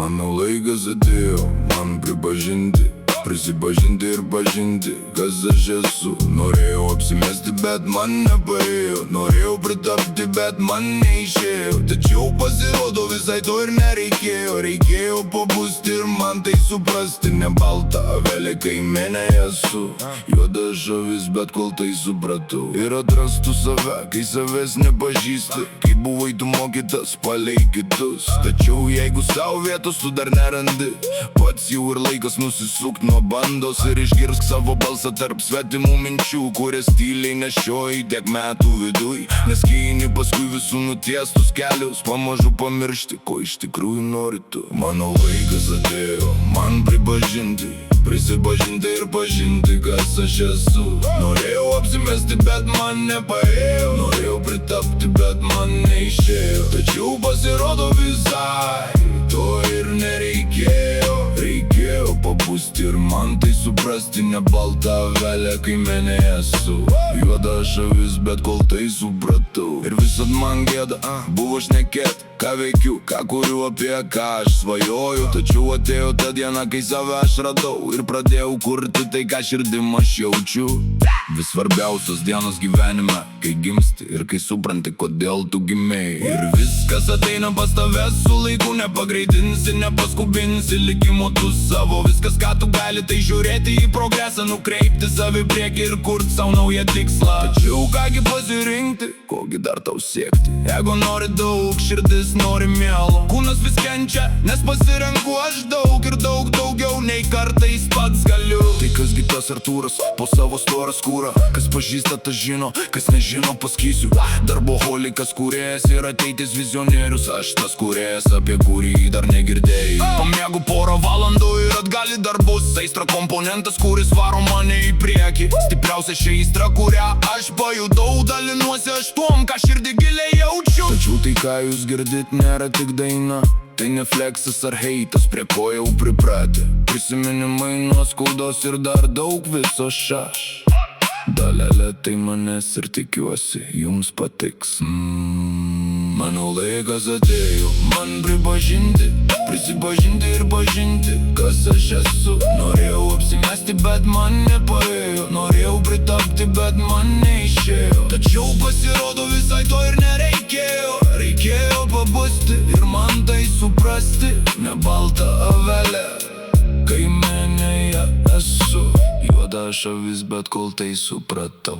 Mano laikas atėjo, man pripažinti, prisipažinti ir pažinti, kas aš esu. Norėjau apsimesti, bet man nepaėjo, norėjau pritapti, bet man neišėjo. Tačiau pasirodo visai to ir nereikėjo, reikėjo pabusti ir man tai suprasti. Ne balta avelė, kai menė esu, juoda žavis, bet kol tai supratau. Ir atrastų save, kai savęs nepažįsti, kai buvai tu mokytas palei kitus. Tačiau jeigu savo vietos tu dar nerandi, pats jau ir laikas nusisukt nuo bandos ir išgirsk savo balsą tarp svetimų minčių, kurias tyliai nešioji tiek metų viduj. Nes kai eini paskui visų nutiestus kelius, pamažu pamiršti, ko iš tikrųjų nori tu. Mano laikas atėjo, man pripažinti, prisipažinti ir pažinti, kas aš esu. Norėjau apsimesti, bet man nepaėjo, norėjau pritapti, bet man neišėjo. Tačiau pasirodo visai to ir nereikėjo, reikėjo pabusti ir man tai suprasti. Ne balta avelė, kai menė esu, juoda žavis, bet kol tai supratau. Ir visad man gėda buvo šnekėt, ką veikiu, ką kuriu, apie ką aš svajoju. Tačiau atėjo ta diena, kai save aš radau ir pradėjau kurti tai, ką širdim aš jaučiu. Vis svarbiausios dienos gyvenime, kai gimsti ir kai supranti, kodėl tu gimei. Ir viskas ateina pas tave su laiku, nepagreitinsi, nepaskubinsi likimo tu savo. Viskas, ką tu gali, tai žiūrėti į progresą, nukreipti savi priekį ir kurt savo naują tikslą. Tačiau kągi pasirinkti, kogi dar tau siekti. Jeigu nori daug, širdis nori mielo, kūnas vis kenčia, nes pasirenku aš daug ir daug daugiau nei kartais pats galiu. Tai kasgi tas Artūras po savo storą skūrą, kas pažįsta tas žino, kas nežino pasakysiu. Darboholikas kūrėjas ir ateitis vizionierius, aš tas kūrėjas, apie kurį dar negirdėjai. Pamiegu porą valandų ir atgali darbus, aistra komponentas, kuris varo mane į priekį. Stipriausia ši aistra, kurią aš pajutau, dalinuosi aš tuom, ką širdį giliai jaučiu. Tačiau tai, ką jūs girdit, nėra tik daina, tai ne fleksas ar heitas, prie ko jau pripratę. Prisiminimai nuo skaudos ir dar daug viso šaš. Dalelė tai manęs ir tikiuosi jums patiks. Mano laikas atėjo, man pripažinti, prisipažinti ir pažinti, kas aš esu. Norėjau apsimesti, bet man nepaėjo, norėjau pritapti, bet man neišėjo. Tačiau pasirodo visai to ir nereikėjo, reikėjo pabusti ir man tai suprasti. Ne balta avelė, kai menėje esu, juoda žavis, bet kol tai supratau.